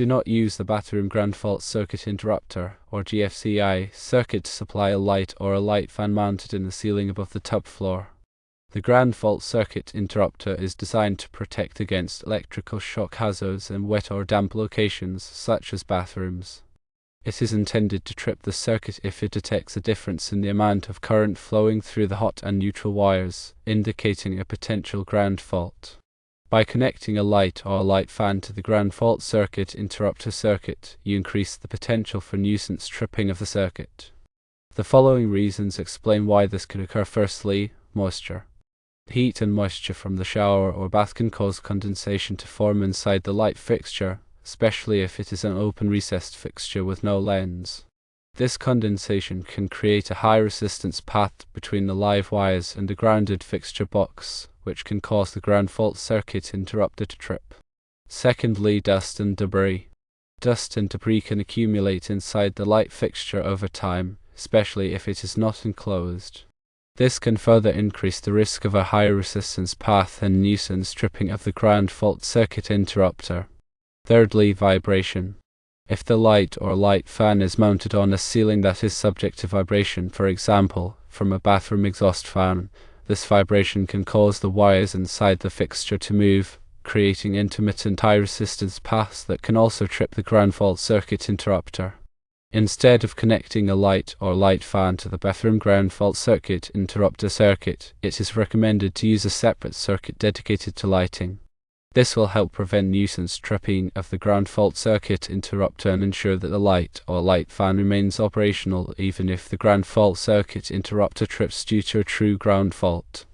Do not use the bathroom ground fault circuit interrupter, or GFCI, circuit to supply a light or a light fan mounted in the ceiling above the tub floor. The ground fault circuit interrupter is designed to protect against electrical shock hazards in wet or damp locations, such as bathrooms. It is intended to trip the circuit if it detects a difference in the amount of current flowing through the hot and neutral wires, indicating a potential ground fault. By connecting a light or a light fan to the ground fault circuit interrupter circuit, you increase the potential for nuisance tripping of the circuit. The following reasons explain why this could occur. Firstly, moisture. Heat and moisture from the shower or bath can cause condensation to form inside the light fixture, especially if it is an open recessed fixture with no lens. This condensation can create a high resistance path between the live wires and the grounded fixture box, which can cause the ground fault circuit interrupter to trip. Secondly, dust and debris. Dust and debris can accumulate inside the light fixture over time, especially if it is not enclosed. This can further increase the risk of a high resistance path and nuisance tripping of the ground fault circuit interrupter. Thirdly, vibration. If the light or light fan is mounted on a ceiling that is subject to vibration, for example, from a bathroom exhaust fan, this vibration can cause the wires inside the fixture to move, creating intermittent high-resistance paths that can also trip the ground fault circuit interrupter. Instead of connecting a light or light fan to the bathroom ground fault circuit interrupter circuit, it is recommended to use a separate circuit dedicated to lighting. This will help prevent nuisance tripping of the ground fault circuit interrupter and ensure that the light or light fan remains operational even if the ground fault circuit interrupter trips due to a true ground fault.